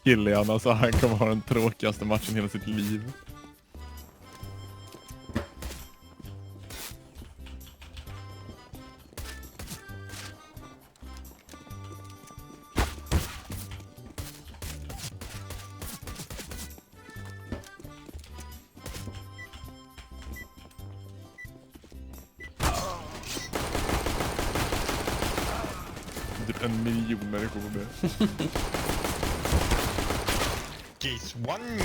Killian, alltså han kommer ha den tråkigaste matchen hela sitt liv. Typ 1 miljon människor med. Case one.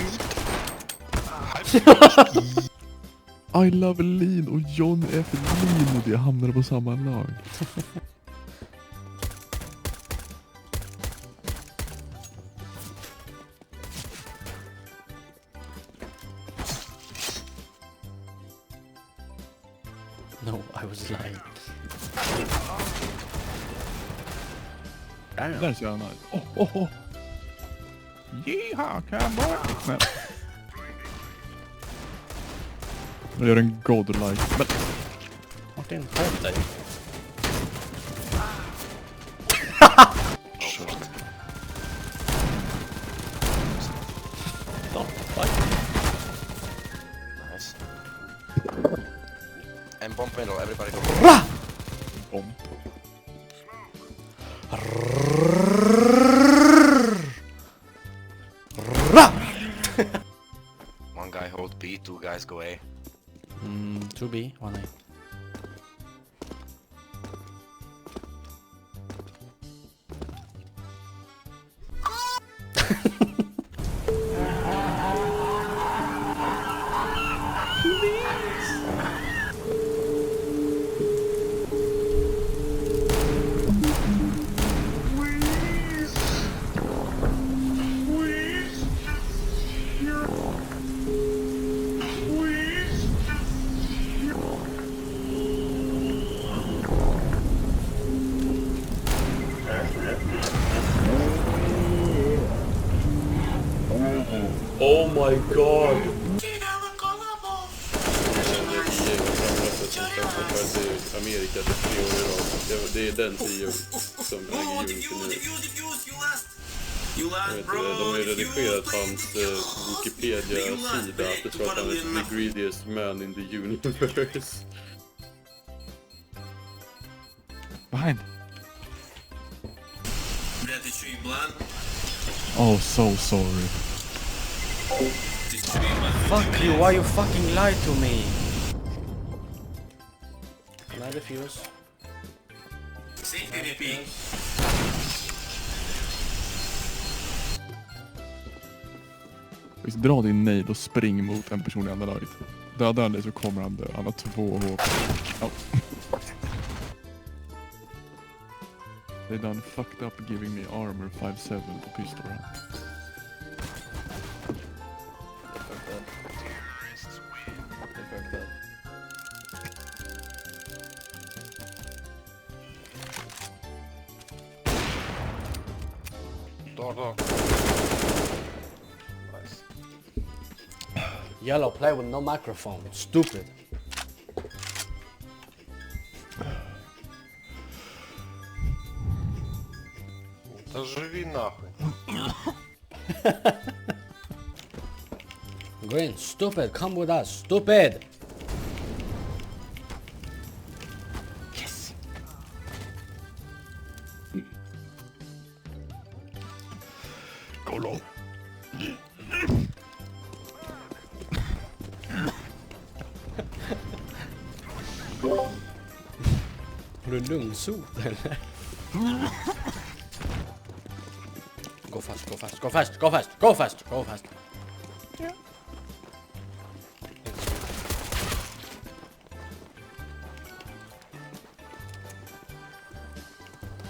I love Lean och John F. Lean och det hamnade på samma lag. No, I was lying. Där ser jag nice. Oh. Yeehaw, cowboy! Nej. Jag gör en godlike. Men... Martin, skärp dig. Nice. And bomb middle, everybody go. Bomb. One guy hold B, two guys go A. 2B, 1A. Oh my god! Amerika för 3 år i rad. Det är den tio som äger Unity nu. De har ju redigerat hans Wikipedia-sida att det står att han är the greediest man in the universe. Behind. Oh, so sorry. Fuck you, why you fucking lie to me? Can I defuse? Safe PvP. Dra din nail och spring mot en person i andra laget. Dödar han dig så kommer han dö. Han har 2 HP. Oh. They done fucked up giving me armor 5-7 på pistol. Door. Nice. Yellow, play with no microphone. It's stupid. Да живи нахуй. Green, stupid, come with us, stupid! Yes. Go long. Har du lungsot eller? Go fast, go fast, go fast, go fast, go fast, go fast. Yeah.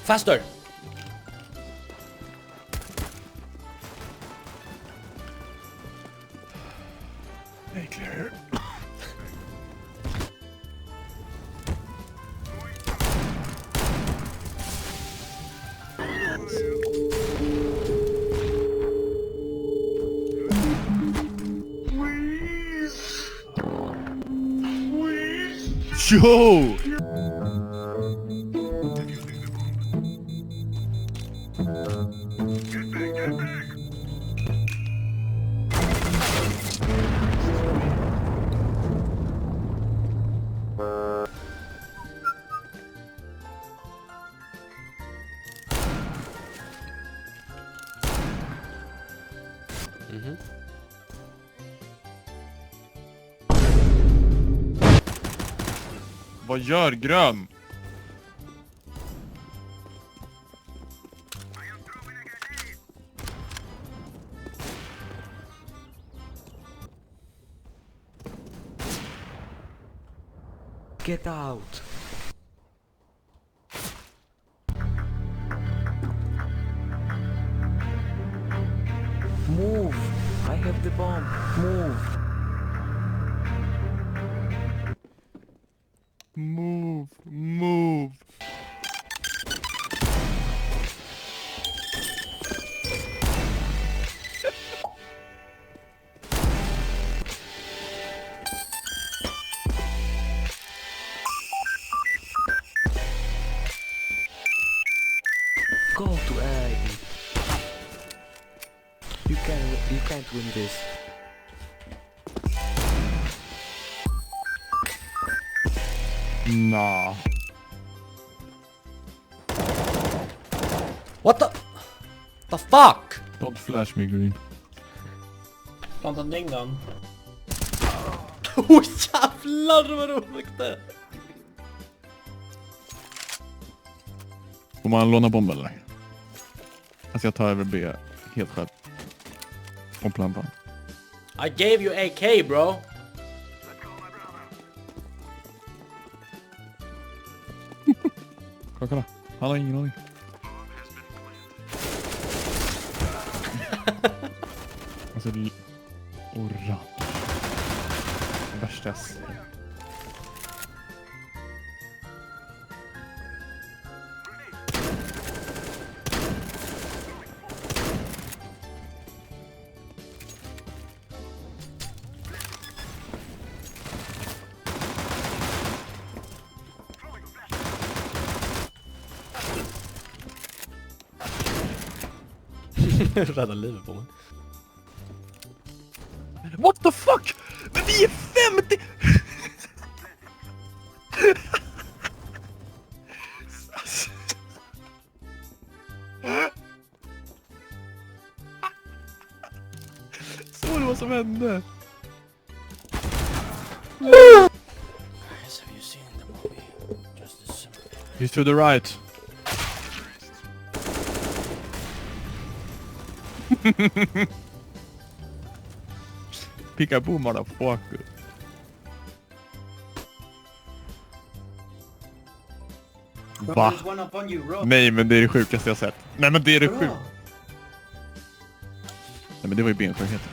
Faster! Hey, clear. Yo! Vad gör grön? Get out. Move. I have the bomb. Move. Move, move. Go to A. You can't win this. Nah. What the fuck? Don't flash me green. Planta ding don. Oh jävlar vad roligt det. Får man låna bomb eller? Alltså jag tar över B helt själv. Och plantan. I gave you AK bro. Kolla. Han har ingen aning. Alltså orra. Värsta jag ser. Rädda livet på mig. What the fuck? Men vi är 50! Så det vad som hände. Guys, have you seen the movie Justice? He's to the right. Peekaboo motherfucker. Va? There's one up on you, bro. Nej men det är det sjukaste jag sett. Nej men det är det sjukt. Nej men det var ju bensjukheten.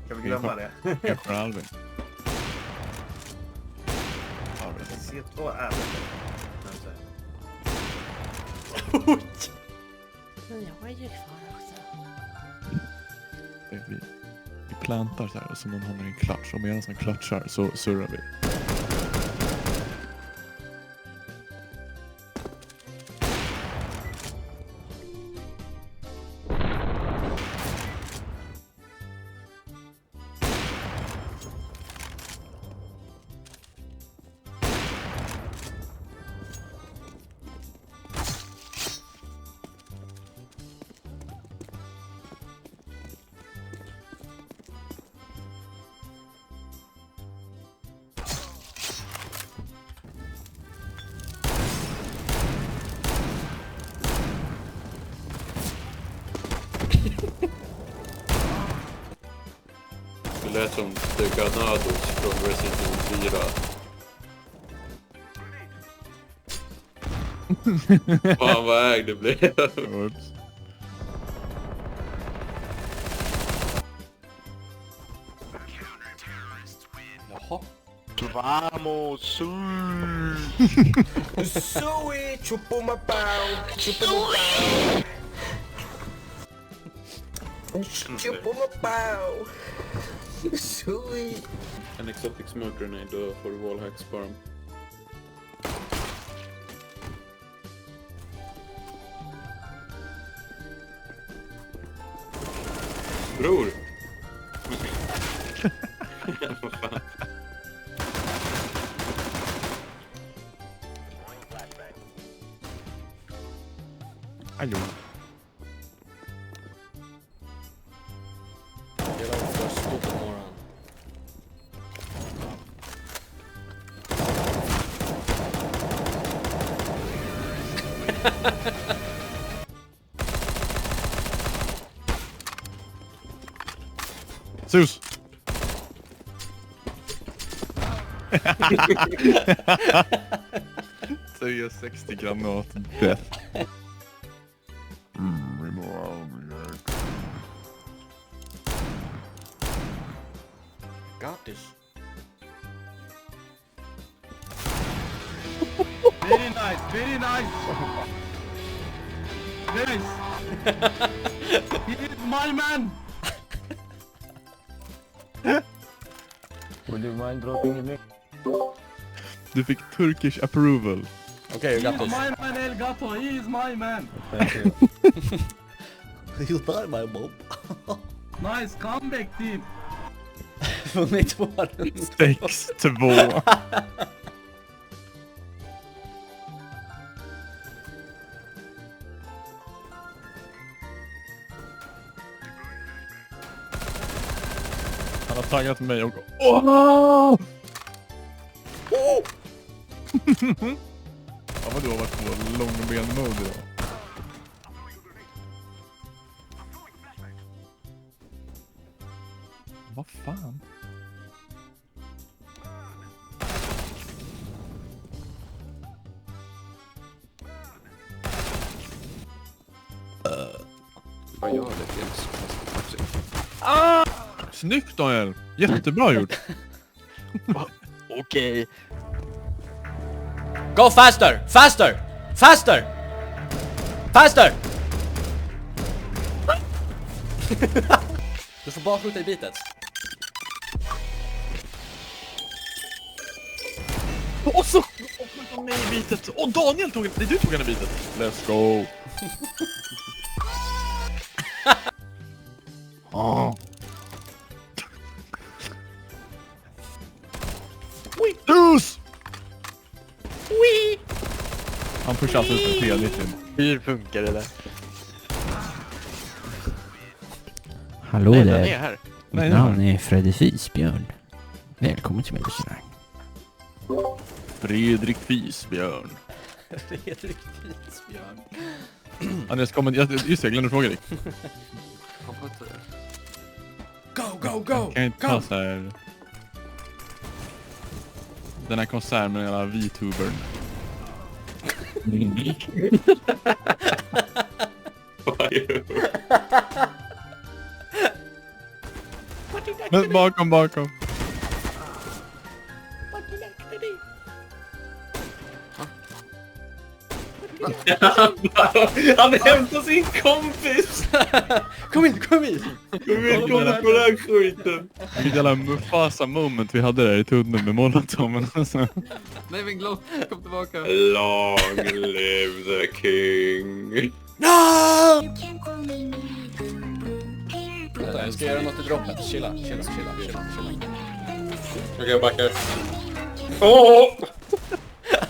Kan vi glömma det? Jag får aldrig. C2 är det. Men jag är ju kvar också. Vi plantar så här och så någon hamnar i en klatsch. Och medan han klatschar så surrar vi. Det lät som The Ganados från Resident Evil 4. Fan vad ägd det blev. Oops. Jaha. Vamos! Sui, chupo my pau, chupo my pau. Chupo my pau. Sui. An exotic smoke grenade for wallhack sparm. Bror! Vad fan? Ajo. Get out för skogen morgon. Sus! Säger 60 granat. Death. Got this. Very nice, very nice. Nice. He is my man. Would you mind dropping a mic? Du fick Turkish approval. Okay, you He got is this. my man, El Gato. He is my man. Thank you. You tar my mob. Nice comeback team. Vunnit 2 6-2. Han har taggat mig och... Åh! Ja, vad du har varit på långben-mode idag. Vad fan? Vad gör det finns? Snyggt Daniel! Jättebra gjort! Okej. Go faster! Faster! Faster! Faster! Du får bara skjuta i bitet. Och så! Och mig i bitet! Och Daniel tog en... Nej, du tog en i bitet! Let's go! Dus! Han pushar alltså ut en tredje till. Hur funkar det där? Hallå Nej, där. den är här. Mitt namn är Fredrik Fisbjörn. Välkommen till min restaurang. Fredrik Fisbjörn. Fredrik Fisbjörn. Anders, kom just det, jag glömde fråga dig. Go, go, go! Kan jag inte ta så här... Den här konserten med den jävla VTubern. Men bakom. Han hämtar sin kompis! Kom hit! Kom hit, kolla på den här skiten! Vilket jävla Mufasa moment vi hade där i tunneln med Molotov. Alltså. Nej men Glock, kom tillbaka. Long live the king! No! Vänta, jag ska göra något i droppet. Chilla. Okej, jag backar. Åh!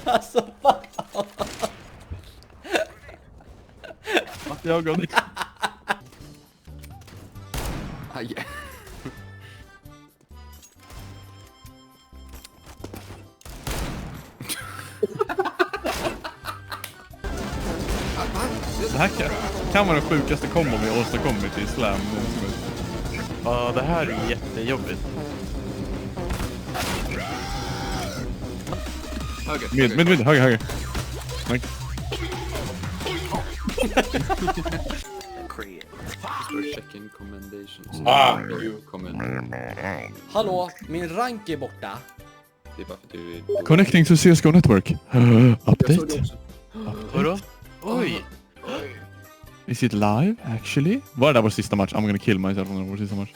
Alltså, fuck. Att jag går dit. Aj. Det här kan vara den sjukaste kombo vi har åstadkommit i Slam. Ja, det här är jättejobbigt. Med, höger. Nej. Checking commendations. You Hallå, min rank är borta. Det är bara för att du... Connecting to CSGO Network. Update. Vadå? Oj. Is it live actually? Var det där vår sista match? I'm gonna kill myself on vår sista match.